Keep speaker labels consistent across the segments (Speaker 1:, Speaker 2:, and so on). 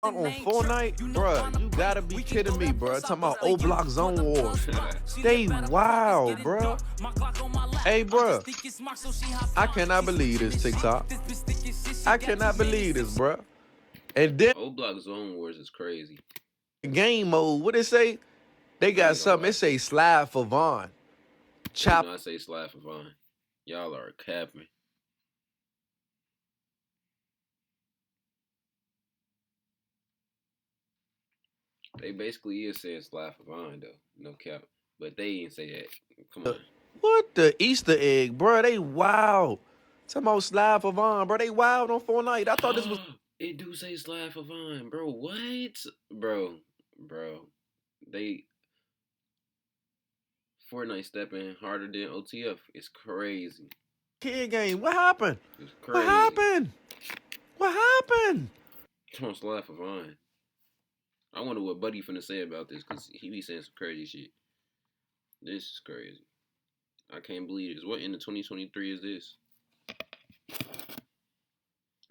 Speaker 1: On Fortnite, bruh, you gotta be kidding me, bruh. Talking about O Block Zone Wars. They wild, bruh. Hey, bruh, I cannot believe this TikTok. I cannot believe this, bruh. And then
Speaker 2: O Block Zone Wars is crazy.
Speaker 1: game mode, what it say? They got something. It say slide for Vaughn.
Speaker 2: Chop. I say slide for Vaughn. Y'all are capping. They basically is saying slide for Vaughn though, no cap. But they ain't say that. Come on.
Speaker 1: What the Easter egg, bro? They wild. Talking about slide for Vaughn, bro. They wild on Fortnite. I thought this was.
Speaker 2: It do say slide for Vaughn, bro. What, bro? They Fortnite stepping harder than OTF. It's crazy.
Speaker 1: Kid game. What happened?
Speaker 2: It's crazy.
Speaker 1: What happened? What happened?
Speaker 2: Come on, slide for Vaughn. I wonder what Buddy finna say about this, because he be saying some crazy shit. This is crazy. I can't believe this. What in the 2023 is this?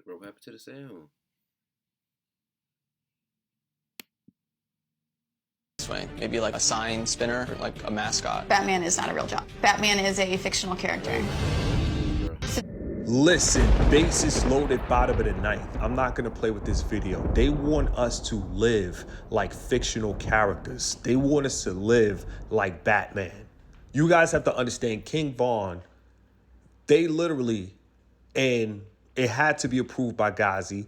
Speaker 2: Bro, what happened to the sound?
Speaker 3: Maybe like a sign spinner, like a mascot.
Speaker 4: Batman is not a real job. Batman is a fictional character.
Speaker 5: Listen, bases loaded, bottom of the ninth. I'm not gonna play with this video. They want us to live like fictional characters. They want us to live like Batman. You guys have to understand, King Von, they literally, and it had to be approved by Ghazi,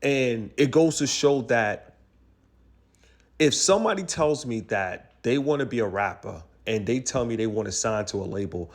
Speaker 5: and it goes to show that if somebody tells me that they want to be a rapper and they tell me they want to sign to a label,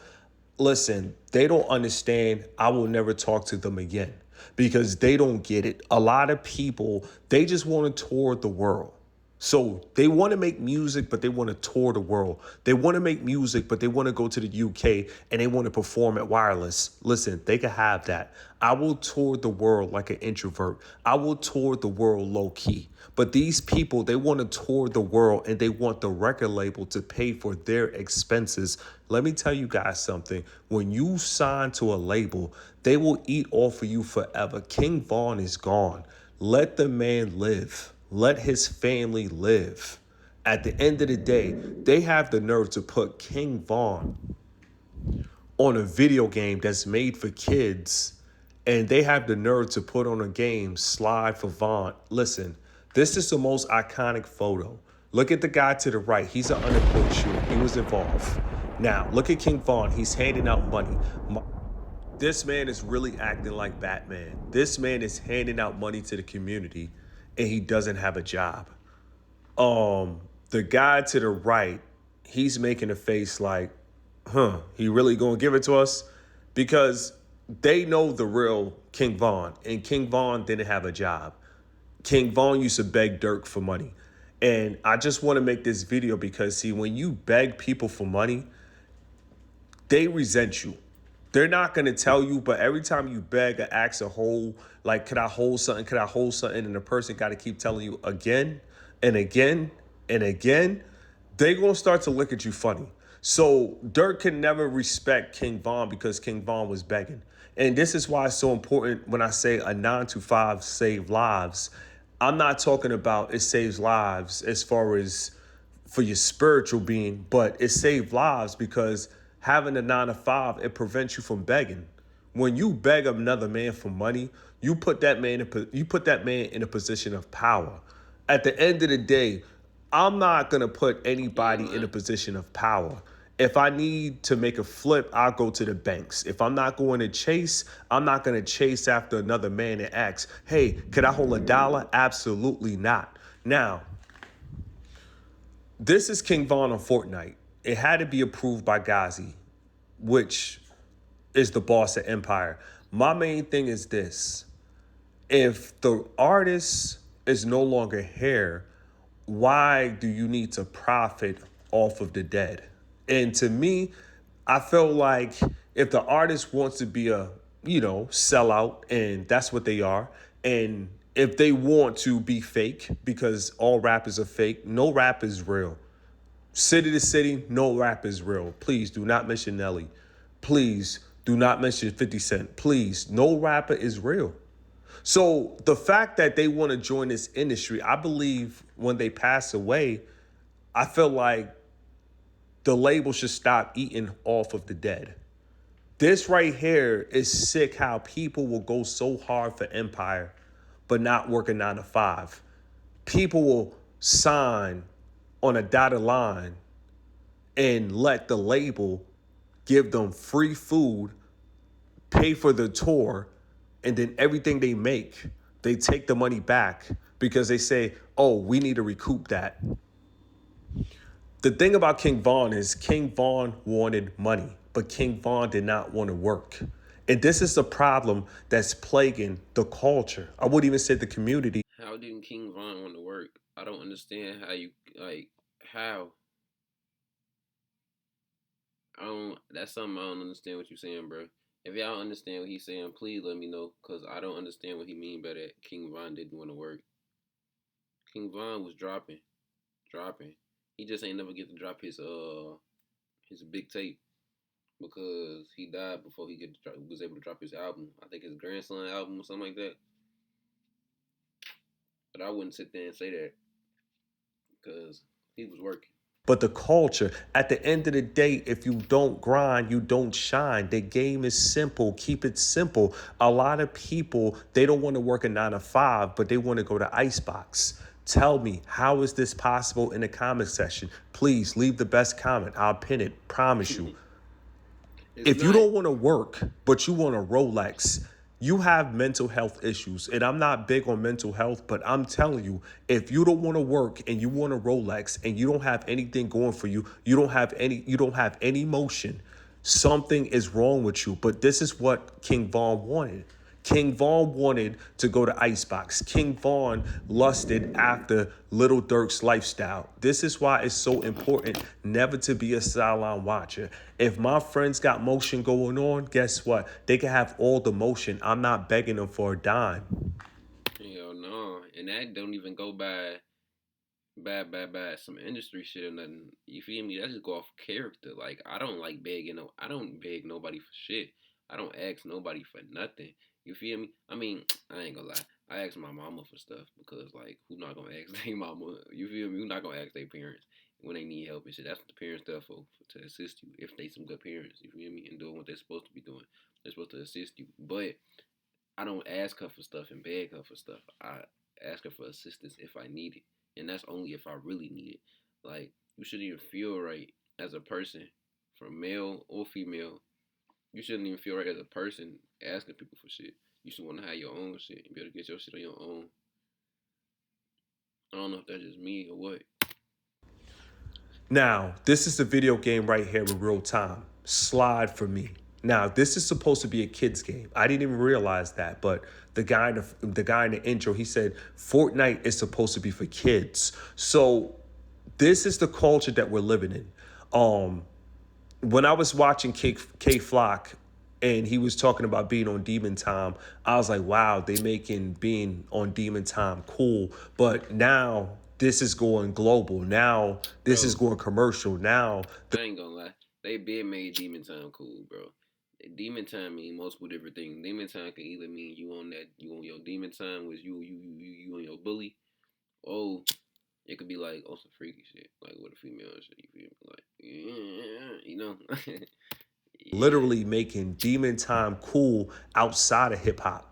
Speaker 5: listen, they don't understand. I will never talk to them again because they don't get it. A lot of people, they just want to tour the world. So they want to make music, but they want to tour the world. They want to make music, but they want to go to the UK and they want to perform at Wireless. Listen, they can have that. I will tour the world like an introvert. I will tour the world low key. But these people, they want to tour the world and they want the record label to pay for their expenses. Let me tell you guys something. When you sign to a label, they will eat off of you forever. King Von is gone. Let the man live. Let his family live. At the end of the day, they have the nerve to put King Von on a video game that's made for kids, and they have the nerve to put on a game Slide for Von. Listen, this is the most iconic photo. Look at the guy to the right. He's an unemployed shooter. He was involved. Now, look at King Von. He's handing out money. This man is really acting like Batman. This man is handing out money to the community, and he doesn't have a job. The guy to the right, he's making a face like, he really gonna give it to us? Because they know the real King Von, and King Von didn't have a job. King Von used to beg Dirk for money. And I just want to make this video because, see, when you beg people for money, they resent you. They're not going to tell you, but every time you beg or ask a hold, like, could I hold something? Could I hold something? And the person got to keep telling you again and again and again, they're going to start to look at you funny. So Dirk can never respect King Von because King Von was begging. And this is why it's so important when I say a 9 to 5 save lives. I'm not talking about it saves lives as far as for your spiritual being, but it saves lives because having a 9 to 5, it prevents you from begging. When you beg another man for money, you put that man in a position of power. At the end of the day, I'm not gonna put anybody in a position of power. If I need to make a flip, I'll go to the banks. If I'm not going to chase, I'm not going to chase after another man and ask, hey, could I hold $1? Absolutely not. Now, this is King Von on Fortnite. It had to be approved by Ghazi, which is the boss at Empire. My main thing is this. If the artist is no longer here, why do you need to profit off of the dead? And to me, I felt like if the artist wants to be a, sellout, and that's what they are, and if they want to be fake, because all rappers are fake, no rap is real. City to city, no rap is real. Please do not mention Nelly. Please do not mention 50 Cent. Please, no rapper is real. So the fact that they want to join this industry, I believe when they pass away, I feel like the label should stop eating off of the dead. This right here is sick how people will go so hard for Empire, but not work a 9 to 5. People will sign on a dotted line and let the label give them free food, pay for the tour, and then everything they make, they take the money back because they say, oh, we need to recoup that. The thing about King Von is King Von wanted money, but King Von did not want to work. And this is the problem that's plaguing the culture. I wouldn't even say the community.
Speaker 2: How didn't King Von want to work? I don't understand how you like how. I don't. That's something I don't understand what you're saying, bro. If y'all understand what he's saying, please let me know, cause I don't understand what he mean by that. King Von didn't want to work. King Von was dropping. He just ain't never get to drop his big tape because he died before he was able to drop his album. I think his grandson album or something like that. But I wouldn't sit there and say that because he was working.
Speaker 5: But the culture, at the end of the day, if you don't grind, you don't shine. The game is simple. Keep it simple. A lot of people, they don't want to work a 9 to 5, but they want to go to Icebox. Tell me, how is this possible in the comment section? Please leave the best comment. I'll pin it. Promise you. If you don't want to work, but you want a Rolex, you have mental health issues. And I'm not big on mental health, but I'm telling you, if you don't want to work and you want a Rolex and you don't have anything going for you, you don't have any motion, something is wrong with you. But this is what King Von wanted. King Von wanted to go to Icebox. King Von lusted after Little Durk's lifestyle. This is why it's so important never to be a sideline watcher. If my friends got motion going on, guess what? They can have all the motion. I'm not begging them for a dime.
Speaker 2: Hell no. And that don't even go by some industry shit or nothing. You feel me? That just go off character. Like I don't beg nobody for shit. I don't ask nobody for nothing. You feel me? I mean, I ain't gonna lie. I ask my mama for stuff because, like, who not gonna ask their mama? You feel me? Who not gonna ask their parents when they need help and shit? That's what the parents there for to assist you if they some good parents. You feel me? And doing what they're supposed to be doing. They're supposed to assist you. But I don't ask her for stuff and beg her for stuff. I ask her for assistance if I need it, and that's only if I really need it. Like, you shouldn't even feel right as a person, from male or female. You shouldn't even feel right as a person asking people for shit. You should want to have your own shit and be able to get your shit on your own. I don't know if that's just me or what.
Speaker 5: Now, this is the video game right here in real time. Slide for me. Now, this is supposed to be a kid's game. I didn't even realize that, but the guy in the intro, he said Fortnite is supposed to be for kids. So this is the culture that we're living in. When I was watching K Flock and he was talking about being on Demon Time, I was like, wow, they making being on Demon Time cool. But now this is going global. Now this is going commercial. Now
Speaker 2: I ain't gonna lie. They been made Demon Time cool, bro. Demon Time mean multiple different things. Demon Time can either mean you on your Demon Time, was you on your bully. Oh, it could be like, oh, some freaky shit, like with a female and shit. You feel me? Like, yeah, you know. Yeah.
Speaker 5: Literally making Demon Time cool outside of hip hop.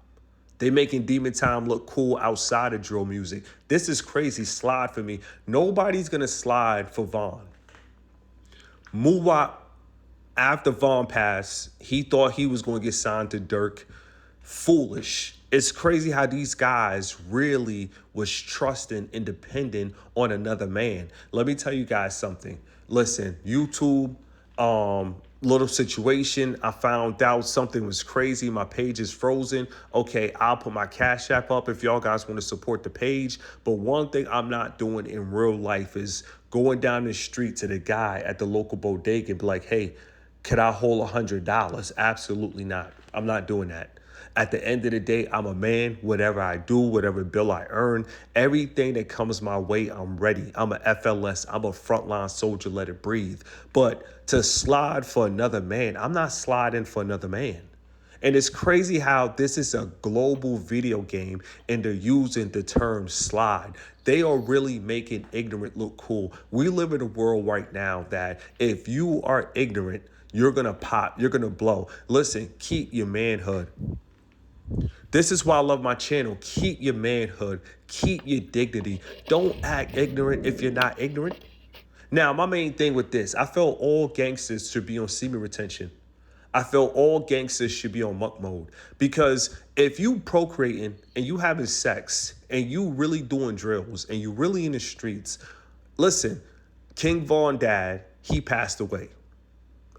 Speaker 5: They making Demon Time look cool outside of drill music. This is crazy. Slide for me. Nobody's gonna slide for Von. Muwap, after Von passed, he thought he was gonna get signed to Dirk. Foolish. It's crazy how these guys really was trusting and dependent on another man. Let me tell you guys something. Listen, YouTube, little situation. I found out something was crazy. My page is frozen. Okay, I'll put my Cash App up if y'all guys want to support the page. But one thing I'm not doing in real life is going down the street to the guy at the local bodega and be like, hey, could I hold $100? Absolutely not. I'm not doing that. At the end of the day, I'm a man. Whatever I do, whatever bill I earn, everything that comes my way, I'm ready. I'm a FLS. I'm a frontline soldier. Let it breathe. But to slide for another man, I'm not sliding for another man. And it's crazy how this is a global video game and they're using the term slide. They are really making ignorant look cool. We live in a world right now that if you are ignorant, you're going to pop, you're going to blow. Listen, keep your manhood. This is why I love my channel. Keep your manhood, keep your dignity. Don't act ignorant if you're not ignorant. Now, my main thing with this, I feel all gangsters should be on semen retention. I feel all gangsters should be on muck mode. Because if you procreating and you having sex and you really doing drills and you really in the streets, listen, King Von Dad, he passed away.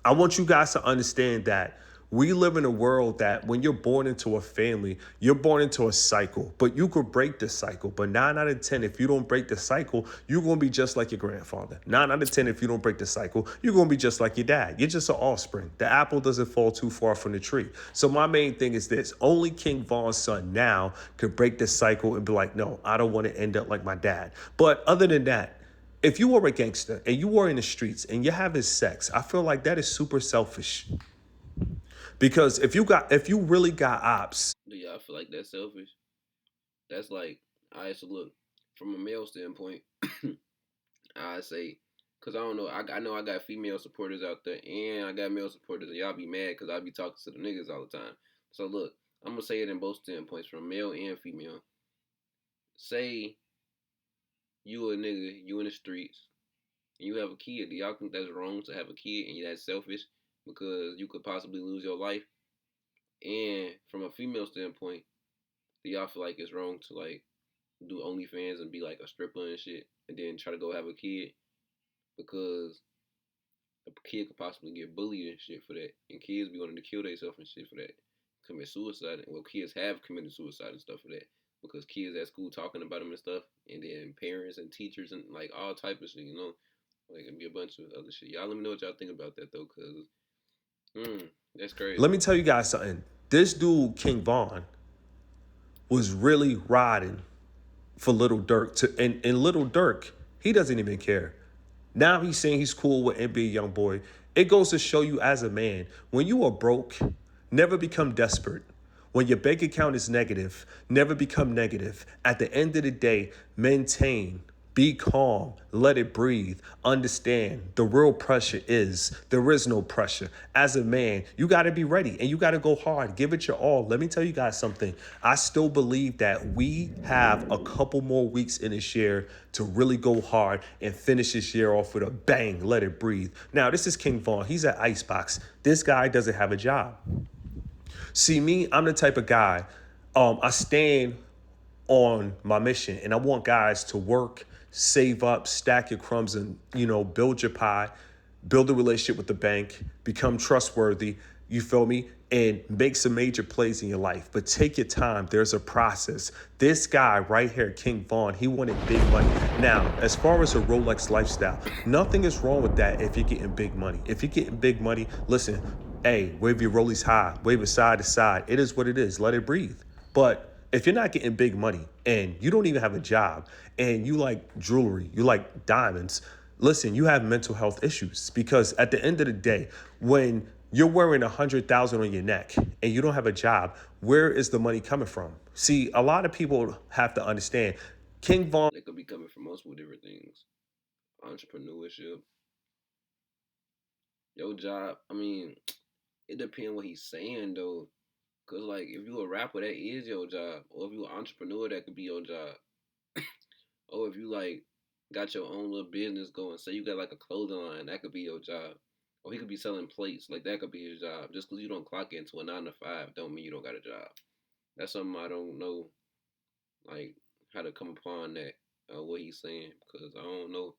Speaker 5: I want you guys to understand that we live in a world that when you're born into a family, you're born into a cycle, but you could break the cycle. But 9 out of 10, if you don't break the cycle, you're going to be just like your grandfather. 9 out of 10, if you don't break the cycle, you're going to be just like your dad. You're just an offspring. The apple doesn't fall too far from the tree. So my main thing is this. Only King Von's son now could break the cycle and be like, no, I don't want to end up like my dad. But other than that, if you were a gangster and you were in the streets and you're having sex, I feel like that is super selfish. Because if you really got ops.
Speaker 2: Do y'all feel like that's selfish? That's like, alright, so look, from a male standpoint, I say, cause I don't know, I know I got female supporters out there and I got male supporters, and y'all be mad because I be talking to the niggas all the time. So look, I'm gonna say it in both standpoints, from male and female. Say you a nigga, you in the streets, and you have a kid. Do y'all think that's wrong to have a kid and that's selfish because you could possibly lose your life? And from a female standpoint, do y'all feel like it's wrong to like do OnlyFans and be like a stripper and shit, and then try to go have a kid because a kid could possibly get bullied and shit for that, and kids be wanting to kill themselves and shit for that, commit suicide? Well, kids have committed suicide and stuff for that because kids at school talking about them and stuff, and then parents and teachers and like all type of shit, you know, like it'd be a bunch of other shit. Y'all let me know what y'all think about that though, cause that's crazy.
Speaker 5: Let me tell you guys something. This dude, King Von, was really riding for Little Durk. And Little Durk, he doesn't even care. Now he's saying he's cool with NBA Youngboy. It goes to show you as a man, when you are broke, never become desperate. When your bank account is negative, never become negative. At the end of the day, maintain. Be calm, let it breathe, understand the real pressure is, there is no pressure. As a man, you gotta be ready and you gotta go hard, give it your all. Let me tell you guys something. I still believe that we have a couple more weeks in this year to really go hard and finish this year off with a bang, let it breathe. Now, this is King Von, he's at Icebox. This guy doesn't have a job. See me, I'm the type of guy, I stand on my mission and I want guys to work, save up, stack your crumbs, and, you know, build your pie, build a relationship with the bank, become trustworthy, you feel me, and make some major plays in your life. But take your time. There's a process. This guy right here, King Von, he wanted big money. Now, as far as a Rolex lifestyle, nothing is wrong with that if you're getting big money. If you're getting big money, listen, hey, wave your rollies high, wave it side to side. It is what it is. Let it breathe. But if you're not getting big money and you don't even have a job and you like jewelry, you like diamonds, listen, you have mental health issues, because at the end of the day, when you're wearing 100,000 on your neck and you don't have a job, where is the money coming from? See, a lot of people have to understand King Von.
Speaker 2: They could be coming from multiple different things. Entrepreneurship, your job. I mean, it depends what he's saying though. Cause like if you a rapper, that is your job. Or if you an entrepreneur, that could be your job. Or if you like got your own little business going, say you got like a clothing line, that could be your job. Or he could be selling plates, like that could be his job. Just cause you don't clock into a 9 to 5 don't mean you don't got a job. That's something I don't know, like how to come upon that, what he's saying, because I don't know.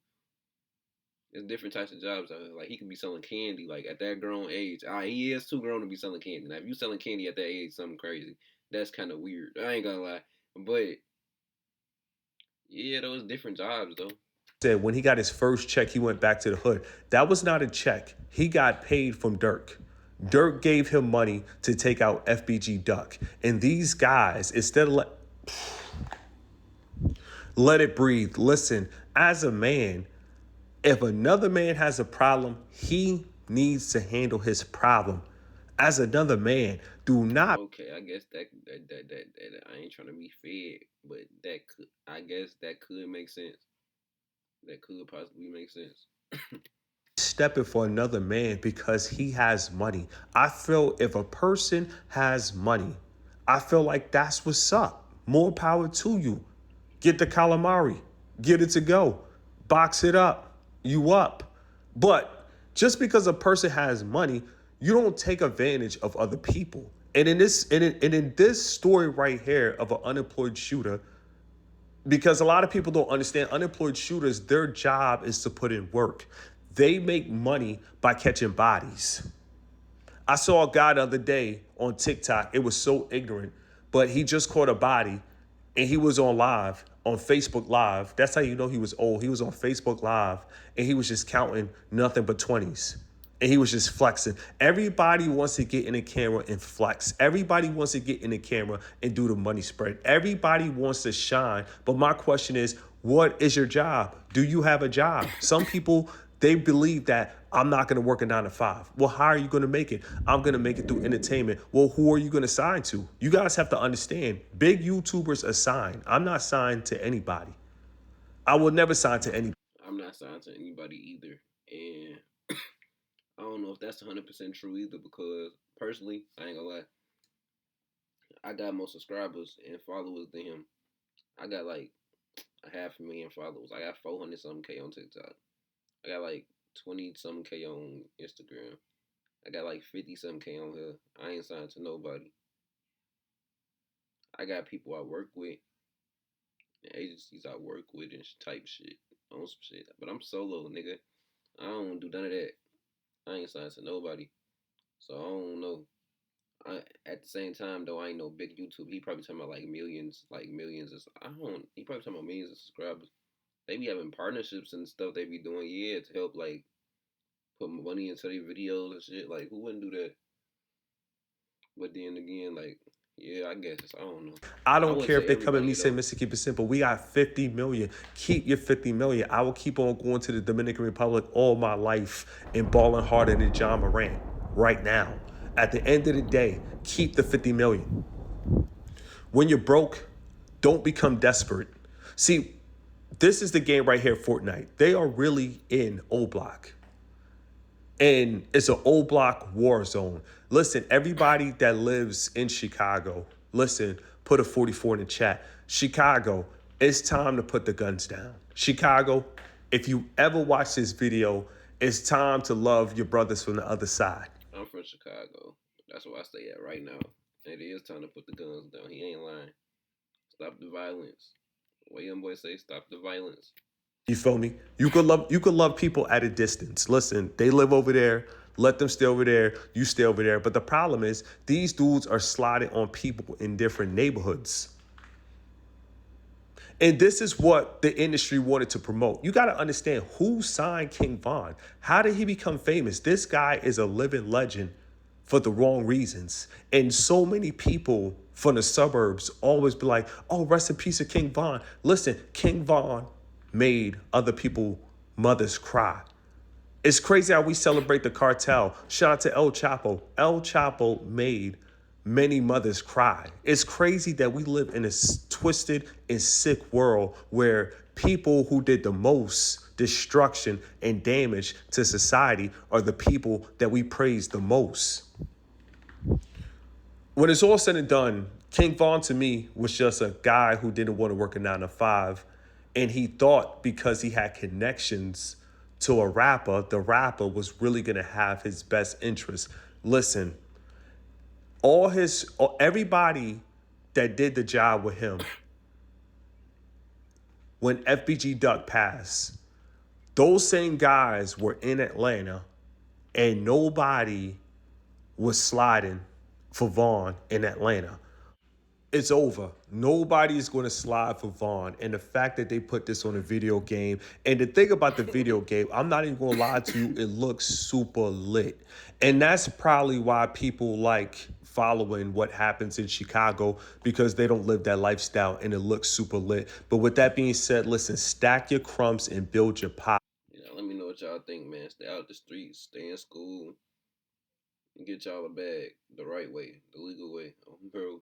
Speaker 2: There's different types of jobs out here. Like he could be selling candy, like at that grown age. He is too grown to be selling candy. Now if you selling candy at that age, something crazy. That's kind of weird. I ain't gonna lie, but yeah, those different jobs though.
Speaker 5: Said when he got his first check, he went back to the hood. That was not a check. He got paid from Dirk. Dirk gave him money to take out FBG Duck. And these guys, instead of let it breathe. Listen, as a man, if another man has a problem, he needs to handle his problem. As another man, do not.
Speaker 2: Okay, I guess that I ain't trying to be fed, but that could, I guess that could make sense. That could possibly make sense.
Speaker 5: Stepping for another man because he has money. I feel if a person has money, I feel like that's what's up. More power to you. Get the calamari, get it to go, box it up, you up. But just because a person has money, you don't take advantage of other people. And in this story right here of an unemployed shooter, because a lot of people don't understand unemployed shooters, their job is to put in work. They make money by catching bodies. I saw a guy the other day on TikTok. It was so ignorant, but he just caught a body and he was on Facebook Live. That's how you know he was old. He was on Facebook Live and he was just counting nothing but 20s. And he was just flexing. Everybody wants to get in the camera and flex. Everybody wants to get in the camera and do the money spread. Everybody wants to shine. But my question is, what is your job? Do you have a job? Some people, they believe that I'm not going to work a 9 to 5. Well, how are you going to make it? I'm going to make it through entertainment. Well, who are you going to sign to? You guys have to understand, big YouTubers are signed. I'm not signed to anybody. I will never sign to anybody.
Speaker 2: I'm not signed to anybody either, and I don't know if that's 100% true either. Because personally, I ain't gonna lie, I got more subscribers and followers than him. I got like a 500,000 followers. I got 400 something K on TikTok. I got like 20 something K on Instagram. I got like 50 something K on here. I ain't signed to nobody. I got people I work with, agencies I work with, and type shit on some shit. But I'm solo, nigga. I don't do none of that. I ain't signed to nobody, so I don't know. At the same time though, I ain't no big YouTube. He probably talking about like millions, Of, I don't. He probably talking about millions of subscribers. They be having partnerships and stuff. They be doing, yeah, to help like put money into their videos and shit. Like, who wouldn't do that? But then again, like, yeah, I guess I don't know.
Speaker 5: I
Speaker 2: I
Speaker 5: don't
Speaker 2: wouldn't
Speaker 5: care if
Speaker 2: say
Speaker 5: they come at me
Speaker 2: everybody
Speaker 5: saying,
Speaker 2: though.
Speaker 5: Mr. Keep It Simple, we got 50 million. Keep your 50 million. I will keep on going to the Dominican Republic all my life and balling harder than John Morant right now. At the end of the day, keep the 50 million. When you're broke, don't become desperate. See, this is the game right here, Fortnite. They are really in O Block. And it's an old block war zone. Listen, everybody that lives in Chicago, listen, put a 44 in the chat. Chicago, it's time to put the guns down. Chicago, if you ever watch this video, it's time to love your brothers from the other side.
Speaker 2: I'm from Chicago. That's where I stay at right now. It is time to put the guns down. He ain't lying. Stop the violence. What young boy say? Stop the violence.
Speaker 5: You feel me? You could love people at a distance. Listen, they live over there. Let them stay over there. You stay over there. But the problem is these dudes are sliding on people in different neighborhoods. And this is what the industry wanted to promote. You got to understand who signed King Von. How did he become famous? This guy is a living legend for the wrong reasons. And so many people from the suburbs always be like, oh, rest in peace of King Von. Listen, King Von made other people mothers cry. It's crazy how we celebrate the cartel. Shout out to El Chapo. El Chapo made many mothers cry. It's crazy that we live in a twisted and sick world where people who did the most destruction and damage to society are the people that we praise the most. When it's all said and done, King Von to me was just a guy who didn't want to work a 9 to 5. And he thought because he had connections to a rapper, the rapper was really going to have his best interest. Listen, everybody that did the job with him, when FBG Duck passed, those same guys were in Atlanta and nobody was sliding for Vaughn in Atlanta. It's over. Nobody's going to slide for Vaughn. And the fact that they put this on a video game, and the thing about the video game, I'm not even going to lie to you, it looks super lit. And that's probably why people like following what happens in Chicago, because they don't live that lifestyle and it looks super lit. But with that being said, listen, stack your crumbs and build your pot.
Speaker 2: Let me know what y'all think, man. Stay out the streets. Stay in school. and get y'all a bag the right way, the legal way, bro.